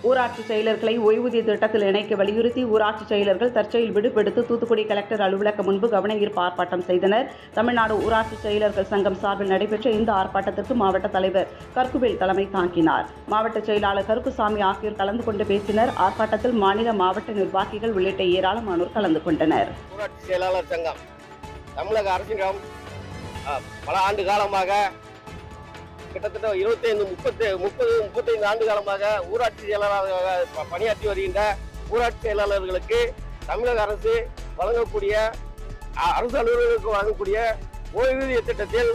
ஊராட்சி செயலர்களை ஓய்வூதிய திட்டத்தில் இணைக்க வலியுறுத்தி ஊராட்சி செயலர்கள் தற்செயல் விடுபெடுத்து தூத்துக்குடி கலெக்டர் அலுவலகம் முன்பு கவன ஈர்ப்பு ஆர்ப்பாட்டம் செய்தனர். தமிழ்நாடு ஊராட்சி செயலர்கள் சங்கம் சார்பில் நடைபெற்ற இந்த ஆர்ப்பாட்டத்திற்கு மாவட்ட தலைவர் கற்குவேல் தலைமை தாங்கினார். மாவட்ட செயலாளர் கருப்புசாமி ஆகியோர் கலந்து கொண்டு பேசினர். ஆர்ப்பாட்டத்தில் மாநில மாவட்ட நிர்வாகிகள் உள்ளிட்ட ஏராளமானோர் கலந்து கொண்டனர். ஊராட்சி செயலாளர் சங்கம் தமிழக அரசிடம் பல ஆண்டு காலமாக கிட்டத்தட்ட 35 ஆண்டு காலமாக ஊராட்சி செயலாளராக பணியாற்றி வருகின்ற ஊராட்சி செயலாளர்களுக்கு தமிழக அரசு வழங்கக்கூடிய அரசு அலுவலர்களுக்கு வழங்கக்கூடிய ஓய்வூதிய திட்டத்தில்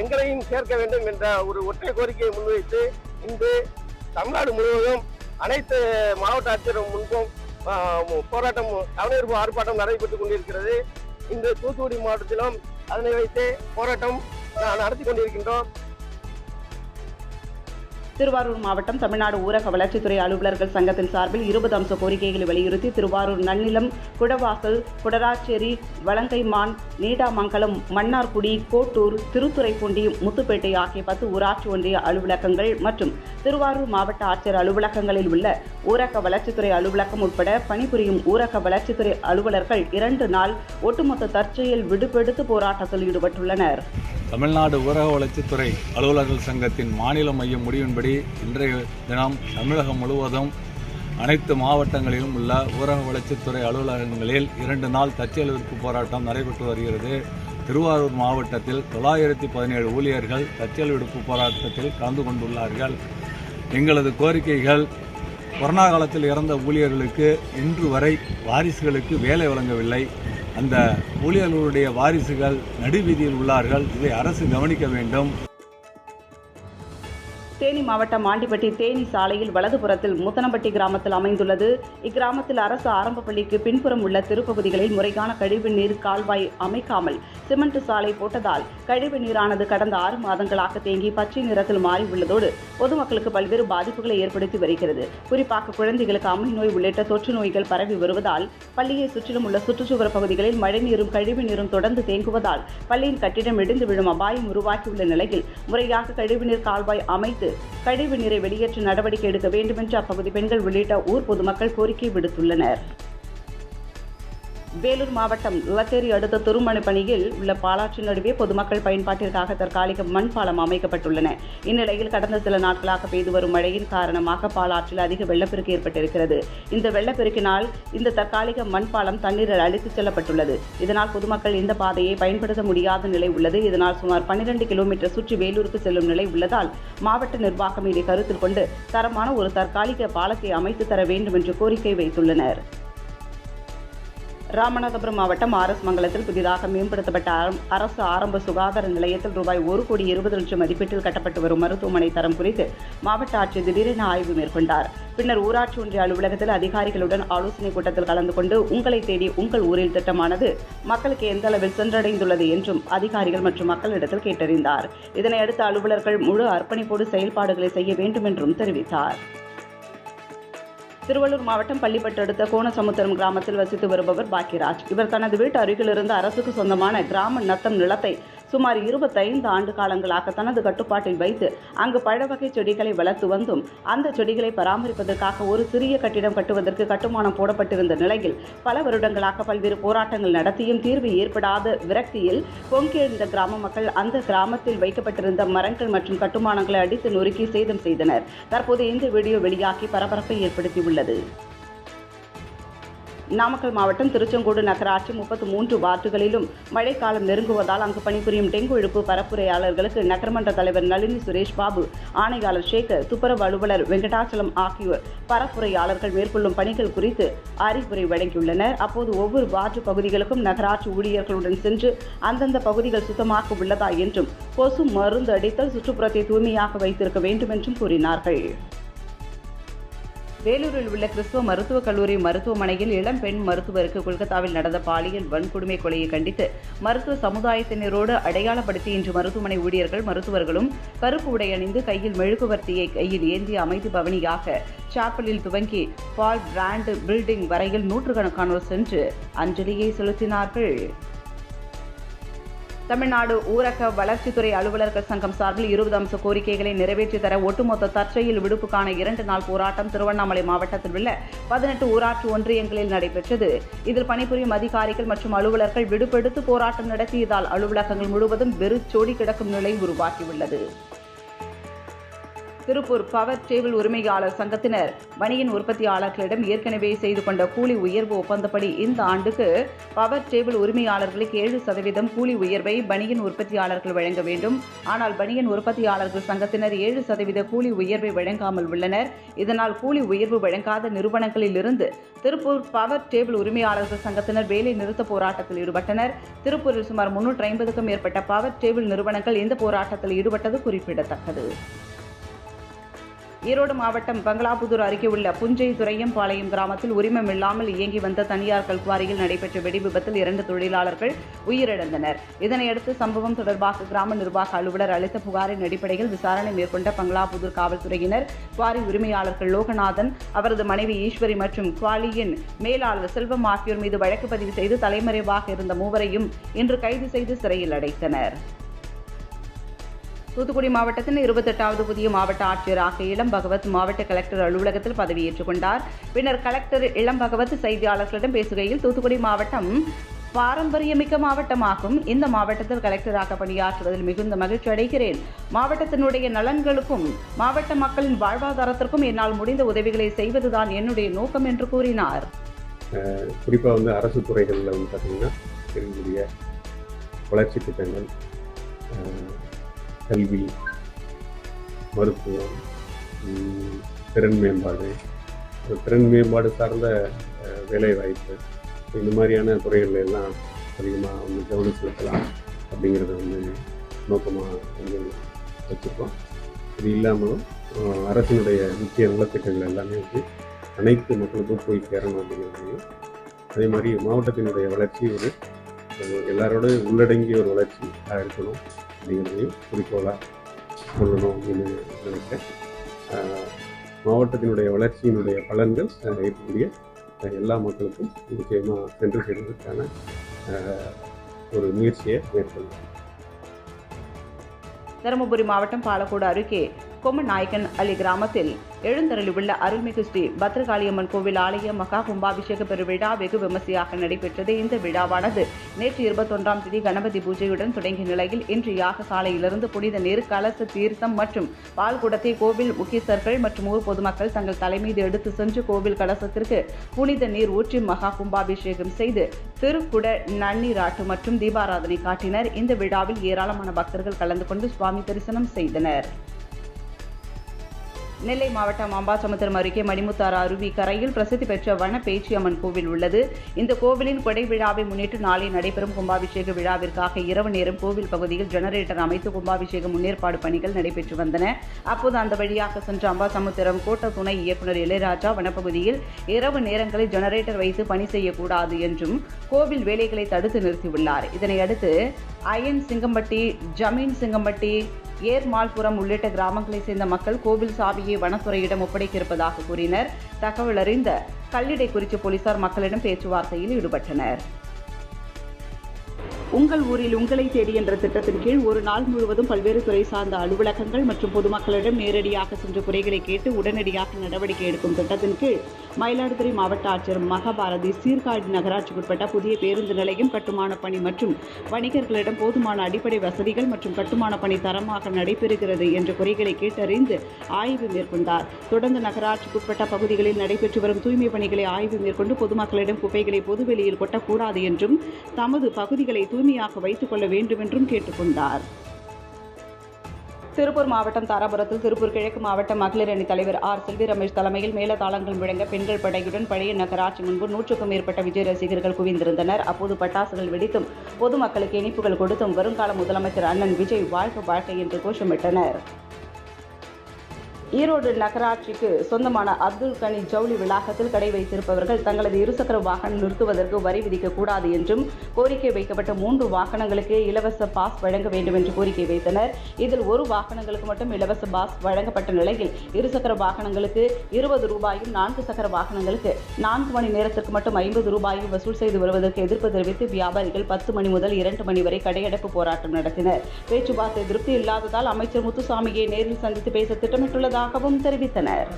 எங்களையும் சேர்க்க வேண்டும் என்ற ஒரு ஒற்றை கோரிக்கையை முன்வைத்து இன்று தமிழ்நாடு முழுவதும் அனைத்து மாவட்ட ஆட்சியர் முன்பும் போராட்டம் கவனஈர்ப்பு ஆர்ப்பாட்டம் நடைபெற்றுக் கொண்டிருக்கிறது. இந்த தூத்துக்குடி மாவட்டத்திலும் அதனை வைத்து போராட்டம் நடத்தி கொண்டிருக்கின்றோம். திருவாரூர் மாவட்டம் தமிழ்நாடு ஊரக வளர்ச்சித்துறை அலுவலர்கள் சங்கத்தின் சார்பில் 20 அம்ச கோரிக்கைகளை வலியுறுத்தி திருவாரூர் நன்னிலம், குடவாசல், குடராச்சேரி, வலங்கைமான், நீடாமங்கலம், மன்னார்குடி, கோட்டூர், திருத்துறைப்பூண்டி, முத்துப்பேட்டை ஆகிய 10 ஊராட்சி ஒன்றிய அலுவலகங்கள் மற்றும் திருவாரூர் மாவட்ட ஆட்சியர் அலுவலகங்களில் உள்ள ஊரக வளர்ச்சித்துறை அலுவலகம் உட்பட பணிபுரியும் ஊரக வளர்ச்சித்துறை அலுவலர்கள் 2 நாள் ஒட்டுமொத்த தற்செயல் விடுபெடுத்து போராட்டத்தில் ஈடுபட்டுள்ளனர். தமிழ்நாடு ஊரக வளர்ச்சித்துறை அலுவலர்கள் சங்கத்தின் மாநில மைய முடிவின்படி இன்றைய தினம் தமிழகம் முழுவதும் அனைத்து மாவட்டங்களிலும் உள்ள ஊரக வளர்ச்சித்துறை அலுவலகங்களில் 2 நாள் தற்செயல் விடுப்பு போராட்டம் நடைபெற்று வருகிறது. திருவாரூர் மாவட்டத்தில் 917 ஊழியர்கள் தற்செயல் விடுப்பு போராட்டத்தில் கலந்து கொண்டுள்ளார்கள். எங்களது கோரிக்கைகள்: கொரோனா காலத்தில் இறந்த ஊழியர்களுக்கு இன்று வரை வாரிசுகளுக்கு வேலை வழங்கவில்லை. அந்த ஊழியர்களுடைய வாரிசுகள் நடுவீதியில் உள்ளார்கள். இதை அரசு கவனிக்க வேண்டும். தேனி மாவட்டம் ஆண்டிப்பட்டி தேனி சாலையில் வலதுபுறத்தில் முத்தனம்பட்டி கிராமத்தில் அமைந்துள்ளது. இக்கிராமத்தில் அரசு ஆரம்ப பள்ளிக்கு பின்புறம் உள்ள திருப்பகுதிகளில் முறையான கழிவு நீர் கால்வாய் அமைக்காமல் சிமெண்ட் சாலை போட்டதால் கழிவு நீரானது கடந்த 6 மாதங்களாக தேங்கி பச்சை நிறத்தில் மாறி உள்ளதோடு பொதுமக்களுக்கு பல்வேறு பாதிப்புகளை ஏற்படுத்தி வருகிறது. குறிப்பாக குழந்தைகளுக்கு அம்மை நோய் உள்ளிட்ட தொற்று நோய்கள் பரவி வருவதால் பள்ளியை சுற்றிலும் உள்ள சுற்றுச்சுவர் பகுதிகளில் மழைநீரும் கழிவு நீரும் தொடர்ந்து தேங்குவதால் பள்ளியின் கட்டிடம் இடிந்து விழும் அபாயம் உருவாக்கியுள்ள நிலையில் முறையாக கழிவுநீர் கால்வாய் அமைத்து கழிவு நீரை வெளியேற்ற நடவடிக்கை எடுக்க வேண்டும் என்று அப்பகுதி பெண்கள் உள்ளிட்ட ஊர் பொதுமக்கள் கோரிக்கை விடுத்துள்ளனர். வேலூர் மாவட்டம் லத்தேரி அடுத்த திருமணிப்பணியில் உள்ள பாலாற்றின் நடுவே பொதுமக்கள் பயன்பாட்டிற்காக தற்காலிக மண் பாலம் அமைக்கப்பட்டுள்ளன. இந்நிலையில் கடந்த சில நாட்களாக பெய்து வரும் மழையின் காரணமாக பாலாற்றில் அதிக வெள்ளப்பெருக்கு ஏற்பட்டிருக்கிறது. இந்த வெள்ளப்பெருக்கினால் இந்த தற்காலிக மண் பாலம் தண்ணீரில் அழைத்துச் செல்லப்பட்டுள்ளது. இதனால் பொதுமக்கள் இந்த பாதையை பயன்படுத்த முடியாத நிலை உள்ளது. இதனால் சுமார் 12 கிலோமீட்டர் சுற்றி வேலூருக்கு செல்லும் நிலை உள்ளதால் மாவட்ட நிர்வாகம் இதை கருத்தில் கொண்டு தரமான ஒரு தற்காலிக பாலத்தை அமைத்து தர வேண்டும் என்று கோரிக்கை வைத்துள்ளனர். ராமநாதபுரம் மாவட்டம் ஆர்.எஸ். மங்கலத்தில் புதிதாக மேம்படுத்தப்பட்ட அரசு ஆரம்ப சுகாதார நிலையத்தில் ரூபாய் 1,20,00,000 மதிப்பீட்டில் கட்டப்பட்டு வரும் மருத்துவமனை தரம் குறித்து மாவட்ட ஆட்சியர் திடீரென ஆய்வு மேற்கொண்டார். பின்னர் ஊராட்சி ஒன்றிய அலுவலகத்தில் அதிகாரிகளுடன் ஆலோசனைக் கூட்டத்தில் கலந்து கொண்டு உங்களை தேடி உங்கள் ஊரில் திட்டமானது மக்களுக்கு எந்த அளவில் சென்றடைந்துள்ளது என்றும் அதிகாரிகள் மற்றும் மக்களிடத்தில் கேட்டறிந்தார். இதனையடுத்து அலுவலர்கள் முழு அர்ப்பணிப்போடு செயல்பாடுகளை செய்ய வேண்டும் என்றும் தெரிவித்தார். திருவள்ளூர் மாவட்டம் பள்ளிப்பட்டு அடுத்த கோணசமுத்திரம் கிராமத்தில் வசித்து வருபவர் பாக்கியராஜ். இவர் தனது வீட்டு அருகில் இருந்து அரசுக்கு சொந்தமான கிராம நத்தம் நிலத்தை சுமார் 25 ஆண்டு காலங்களாக தனது கட்டுப்பாட்டில் வைத்து அங்கு பழவகை செடிகளை வளர்த்து வந்தும் அந்த செடிகளை பராமரிப்பதற்காக ஒரு சிறிய கட்டிடம் கட்டுவதற்கு கட்டுமானம் போடப்பட்டிருந்த நிலையில் பல வருடங்களாக பல்வேறு போராட்டங்கள் நடத்தியும் தீர்வு ஏற்படாத விரக்தியில் பொங்கியெழுந்த கிராம மக்கள் அந்த கிராமத்தில் வைக்கப்பட்டிருந்த மரங்கள் மற்றும் கட்டுமானங்களை அடித்து நொறுக்கி சேதம் செய்தனர். தற்போது இந்த வீடியோ வெளியாகி பரபரப்பை ஏற்படுத்தியுள்ளது. நாமக்கல் மாவட்டம் திருச்செங்கோடு நகராட்சி 33 வார்டுகளிலும் மழைக்காலம் நெருங்குவதால் அங்கு பணிபுரியும் டெங்கு இழப்பு பரப்புரையாளர்களுக்கு நகர்மன்ற தலைவர் நளினி சுரேஷ் பாபு, ஆணையாளர் சேகர், துப்புரவு அலுவலர் வெங்கடாச்சலம் ஆகியோர் பரப்புரையாளர்கள் மேற்கொள்ளும் பணிகள் குறித்து அறிவுரை வழங்கியுள்ளனர். அப்போது ஒவ்வொரு வார்டு பகுதிகளுக்கும் நகராட்சி ஊழியர்களுடன் சென்று அந்தந்த பகுதிகள் சுத்தமாக உள்ளதா என்றும் கொசு மருந்து அடித்தல் சுற்றுப்புறத்தை தூய்மையாக வைத்திருக்க வேண்டும் என்றும் கூறினார்கள். வேலூரில் உள்ள கிறிஸ்துவ மருத்துவக் கல்லூரி மருத்துவமனையில் இளம் பெண் மருத்துவருக்கு கொல்கத்தாவில் நடந்த பாலியல் வன்கொடுமை கொலையை கண்டித்து மருத்துவ சமுதாயத்தினரோடு அடையாளப்படுத்தி இன்று மருத்துவமனை ஊழியர்கள் மருத்துவர்களும் கருப்பு உடை அணிந்து கையில் மெழுகுவர்த்தியை கையில் ஏந்திய அமைதி பவனியாக சாப்பலில் துவங்கி பால் பிராண்ட் பில்டிங் வரையில் நூற்றுக்கணக்கானோர் சென்று அஞ்சலியை செலுத்தினார்கள். தமிழ்நாடு ஊரக வளர்ச்சித்துறை அலுவலர்கள் சங்கம் சார்பில் 20 அம்ச கோரிக்கைகளை நிறைவேற்றி தர ஒட்டுமொத்த தற்செயல் விடுப்புக்கான 2 நாள் போராட்டம் திருவண்ணாமலை மாவட்டத்தில் உள்ள 18 ஊராட்சி ஒன்றியங்களில் நடைபெற்றது. இதில் பணிபுரியும் அதிகாரிகள் மற்றும் அலுவலர்கள் விடுப்பெடுத்து போராட்டம் நடத்தியதால் அலுவலகங்கள் முழுவதும் வெறிச்சோடி கிடக்கும் நிலை உருவாகியுள்ளது. திருப்பூர் பவர் டேபிள் உரிமையாளர் சங்கத்தினர் பனியன் உற்பத்தியாளர்களிடம் ஏற்கனவே செய்து கொண்ட கூலி உயர்வு ஒப்பந்தப்படி இந்த ஆண்டுக்கு பவர் டேபிள் உரிமையாளர்களுக்கு 7% கூலி உயர்வை பனியன் உற்பத்தியாளர்கள் வழங்க வேண்டும். ஆனால் பனியன் உற்பத்தியாளர்கள் சங்கத்தினர் 7% கூலி உயர்வை வழங்காமல் உள்ளனர். இதனால் கூலி உயர்வு வழங்காத நிறுவனங்களில் இருந்து திருப்பூர் பவர் டேபிள் உரிமையாளர்கள் சங்கத்தினர் வேலை நிறுத்த போராட்டத்தில் ஈடுபட்டனர். திருப்பூரில் சுமார் 350க்கும் மேற்பட்ட பவர் டேபிள் நிறுவனங்கள் இந்த போராட்டத்தில் ஈடுபட்டது குறிப்பிடத்தக்கது. ஈரோடு மாவட்டம் பங்களாபுதூர் அருகே உள்ள புஞ்சை துரையம்பாளையம் கிராமத்தில் உரிமம் இல்லாமல் இயங்கி வந்த தனியார் கல்குவாரியில் நடைபெற்ற வெடி விபத்தில் 2 தொழிலாளர்கள் உயிரிழந்தனர். இதனையடுத்து சம்பவம் தொடர்பாக கிராம நிர்வாக அலுவலர் அளித்த புகாரின் அடிப்படையில் விசாரணை மேற்கொண்ட பங்களாபுதூர் காவல்துறையினர் குவாரி உரிமையாளர்கள் லோகநாதன், அவரது மனைவி ஈஸ்வரி மற்றும் குவாரியின் மேலாளர் செல்வம் ஆகியோர் மீது வழக்கு பதிவு செய்து தலைமறைவாக இருந்த மூவரையும் இன்று கைது செய்து சிறையில் அடைத்தனர். தூத்துக்குடி மாவட்டத்தின் 28வது புதிய மாவட்ட ஆட்சியராக இளம் பகவத் மாவட்ட கலெக்டர் அலுவலகத்தில் பதவியேற்றுக் கொண்டார். பின்னர் கலெக்டர் இளம் பகவத் செய்தியாளர்களிடம் பேசுகையில், தூத்துக்குடி மாவட்டம் பாரம்பரியமிக்க மாவட்டமாகும். இந்த மாவட்டத்தில் கலெக்டராக பணியாற்றுவதில் மிகுந்த மகிழ்ச்சி அடைகிறேன். மாவட்டத்தினுடைய நலன்களுக்கும் மாவட்ட மக்களின் வாழ்வாதாரத்திற்கும் என்னால் முடிந்த உதவிகளை செய்வதுதான் என்னுடைய நோக்கம் என்று கூறினார். குறிப்பாக அரசு துறைகளில் பார்த்தீங்கன்னா இருக்கக்கூடிய வளர்ச்சி திட்டங்கள், கல்வி, மருத்துவம், திறன் மேம்பாடு சார்ந்த வேலைவாய்ப்பு, இந்த மாதிரியான துறைகளில் எல்லாம் அதிகமாக கவனம் செலுத்தலாம் அப்படிங்கிறத நோக்கமாக வச்சுருக்கோம். இது இல்லாமலும் அரசினுடைய முக்கிய நலத்திட்டங்கள் எல்லாமே அனைத்து மக்களுக்கும் போய் சேரணும் அப்படிங்கிறதையும், அதே மாதிரி மாவட்டத்தினுடைய வளர்ச்சி எல்லாரோட உள்ளடங்கிய ஒரு வளர்ச்சியாக இருக்கணும் அப்படிங்கிறதையும் குறிக்கோளாக சொல்லணும் அப்படின்னு நினைக்கிறேன். மாவட்டத்தினுடைய வளர்ச்சியினுடைய பலன்கள் இருக்கக்கூடிய எல்லா மக்களுக்கும் நிச்சயமாக சென்று சேர்வதற்கான ஒரு முயற்சியை மேற்கொள்ளும். தருமபுரி மாவட்டம் பாலக்கோடு அருகே கொம்மநாயக்கன் அலி கிராமத்தில் எழுந்தருளியுள்ள அருள்மிகு ஸ்ரீ பத்ரகாளியம்மன் கோவில் ஆலய மகா கும்பாபிஷேக பெருவிழா வெகு விமர்சையாக நடைபெற்றது. இந்த விழாவானது நேற்று 21ஆம் தேதி கணபதி பூஜையுடன் தொடங்கிய நிலையில் இன்று யாகசாலையிலிருந்து புனித நீர், கலச தீர்த்தம் மற்றும் பால்குடத்தை கோவில் முக்கியஸ்தர்கள் மற்றும் ஊர் பொதுமக்கள் தங்கள் தலைமீது எடுத்து சென்று கோவில் கலசத்திற்கு புனித நீர் ஊற்றி மகா கும்பாபிஷேகம் செய்து திருக்குட நன்னீராட்டு மற்றும் தீபாராதனை காட்டினர். இந்த விழாவில் ஏராளமான பக்தர்கள் கலந்து கொண்டு சுவாமி தரிசனம் செய்தனர். நெல்லை மாவட்டம் அம்பாசமுத்திரம் அருகே மணிமுத்தாறு அருவி கரையில் பிரசித்தி பெற்ற வன பேச்சியம்மன் கோவில் உள்ளது. இந்த கோவிலின் கொடை விழாவை முன்னிட்டு நாளை நடைபெறும் கும்பாபிஷேக விழாவிற்காக இரவு நேரம் கோவில் பகுதியில் ஜெனரேட்டர் அமைத்து கும்பாபிஷேக முன்னேற்பாடு பணிகள் நடைபெற்று வந்தன. அப்போது அந்த வழியாக சென்ற அம்பாசமுத்திரம் கோட்ட துணை இயக்குநர் இளையராஜா வனப்பகுதியில் இரவு நேரங்களில் ஜெனரேட்டர் வைத்து பணி செய்யக்கூடாது என்றும் கோவில் வேலைகளை தடுத்து நிறுத்தியுள்ளார். இதனையடுத்து அயன் சிங்கம்பட்டி, ஜமீன் சிங்கம்பட்டி, ஏர்மால்புரம் உள்ளிட்ட கிராமங்களைச் சேர்ந்த மக்கள் கோவில் சாவியை வனத்துறையிடம் ஒப்படைக்க இருப்பதாக கூறினர். தகவல் அறிந்த கல்லிடை குறிச்சி போலீசார் மக்களிடம் பேச்சுவார்த்தையில் ஈடுபட்டனர். உங்கள் ஊரில் உங்களை தேடி என்ற திட்டத்தின் கீழ் ஒரு நாள் முழுவதும் பல்வேறு துறை சார்ந்த அலுவலகங்கள் மற்றும் பொதுமக்களிடம் நேரடியாக சென்று குறைகளை கேட்டு உடனடியாக நடவடிக்கை எடுக்கும் திட்டத்தின் கீழ் மயிலாடுதுறை மாவட்ட ஆட்சியர் மகாபாரதி சீர்காழி நகராட்சிக்குட்பட்ட புதிய பேருந்து நிலையம் கட்டுமான பணி மற்றும் வணிகர்களிடம் போதுமான அடிப்படை வசதிகள் மற்றும் கட்டுமான பணி தரமாக நடைபெறுகிறது என்ற குறைகளை கேட்டறிந்து ஆய்வு மேற்கொண்டார். தொடர்ந்து நகராட்சிக்குட்பட்ட பகுதிகளில் நடைபெற்று வரும் தூய்மை பணிகளை ஆய்வு மேற்கொண்டு பொதுமக்களிடம் குப்பைகளை பொதுவெளியில் கொட்டக்கூடாது என்றும் தமது பகுதிகளை தூய்மையாக வைத்துக் கொள்ள வேண்டும் என்றும் கேட்டுக்கொண்டார். திருப்பூர் மாவட்டம் தாராபுரத்தில் திருப்பூர் கிழக்கு மாவட்ட மகளிர் அணி தலைவர் ஆர். செல்வி ரமேஷ் தலைமையில் மேலதாளங்கள் முழங்க பெண்கள் படையுடன் பழைய நகராட்சி முன்பு 100க்கும் மேற்பட்ட விஜய் ரசிகர்கள் குவிந்திருந்தனர். அப்போது பட்டாசுகள் வெடித்தும் பொதுமக்களுக்கு இனிப்புகள் கொடுத்தும் வருங்கால முதலமைச்சர் அண்ணன் விஜய் வாழ்க வாழ்க்கை என்று கோஷமிட்டனர். ஈரோடு நகராட்சிக்கு சொந்தமான அப்துல் கனி ஜவுளி வளாகத்தில் கடை வைத்திருப்பவர்கள் தங்களது இருசக்கர வாகனம் நிறுத்துவதற்கு வரி விதிக்கக்கூடாது என்றும் கோரிக்கை வைக்கப்பட்ட 3 வாகனங்களுக்கு இலவச பாஸ் வழங்க வேண்டும் என்று கோரிக்கை வைத்தனர். இதில் ஒரு வாகனங்களுக்கு மட்டும் இலவச பாஸ் வழங்கப்பட்ட நிலையில் இருசக்கர வாகனங்களுக்கு 20 ரூபாயும் 4 சக்கர வாகனங்களுக்கு 4 மணி நேரத்திற்கு மட்டும் 50 ரூபாயும் வசூல் செய்து வருவதற்கு எதிர்ப்பு தெரிவித்து வியாபாரிகள் 10 மணி முதல் 2 மணி வரை கடையடைப்பு போராட்டம் நடத்தினர். பேச்சுவார்த்தை திருப்தி இல்லாததால் அமைச்சர் முத்துசாமியை நேரில் சந்தித்து பேச திட்டமிட்டுள்ளதாகவும் தெரிவித்தனர்.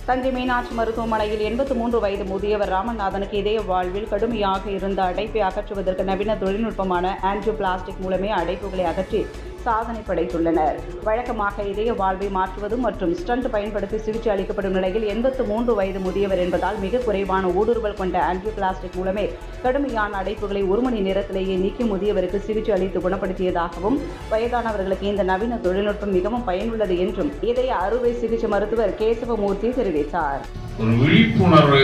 தஞ்சை மீனாட்சி மருத்துவமனையில் 83 வயது முதியவர் ராமநாதனுக்கு இதய வாழ்வில் கடுமையாக இருந்த அடைப்பை அகற்றுவதற்கு நவீன தொழில்நுட்பமான ஆஞ்சியோபிளாஸ்டிக் மூலமே அடைப்புகளை அகற்றி சாதனை படைத்துள்ளனர். வழக்கமாக இதய வாழ்வை மாற்றுவது மற்றும் ஸ்டண்ட் பயன்படுத்தி சிகிச்சை அளிக்கப்படும் நிலையில் 83 வயது முதியவர் என்பதால் மிக குறைவான ஊடுருவல் கொண்ட ஆஞ்சியோபிளாஸ்டிக் மூலமே கடுமையான அடைப்புகளை 1 மணி நேரத்திலேயே நீக்கி முதியவருக்கு சிகிச்சை அளித்து குணப்படுத்தியதாகவும் வயதானவர்களுக்கு இந்த நவீன தொழில்நுட்பம் மிகவும் பயனுள்ளது என்றும் இதய அறுவை சிகிச்சை மருத்துவர் கேசவமூர்த்தி தெரிவித்தார். ஒரு விழிப்புணர்வை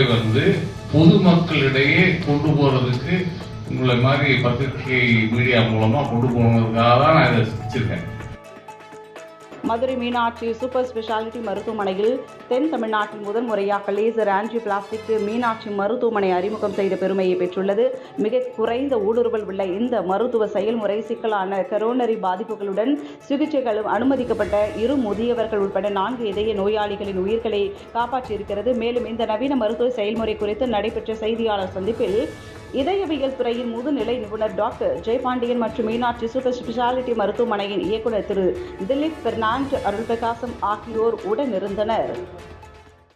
பொதுமக்களிடையே கொண்டு போறதுக்கு உங்களை மாதிரி பத்திரிகை மீடியா மூலமா கொண்டு போனதுக்காக தான் நான் இதை செஞ்சிருக்கேன். மதுரை மீனாட்சி சூப்பர் ஸ்பெஷாலிட்டி மருத்துவமனையில் தென் தமிழ்நாட்டில் முதன்முறையாக லேசர் ஆஞ்சியோபிளாஸ்டிக் மீனாட்சி மருத்துவமனை அறிமுகம் செய்த பெருமையை பெற்றுள்ளது. மிக குறைந்த ஊடுருவல் உள்ள இந்த மருத்துவ செயல்முறை சிக்கலான கரோனரி பாதிப்புகளுடன் சிகிச்சைகளும் அனுமதிக்கப்பட்ட 2 முதியவர்கள் உட்பட 4 இதய நோயாளிகளின் உயிர்களை காப்பாற்றியிருக்கிறது. மேலும் இந்த நவீன மருத்துவ செயல்முறை குறித்து நடைபெற்ற செய்தியாளர் சந்திப்பில் இதயவியல் துறையின் முதுநிலை நிபுணர் டாக்டர் ஜெயபாண்டியன் மற்றும் மீனாட்சி சூப்பர் ஸ்பெஷாலிட்டி மருத்துவமனையின் இயக்குநர் திரு திலீப் பெர்னாண்ட் அருள்பிரகாசம் ஆகியோர் உடனிருந்தனர்.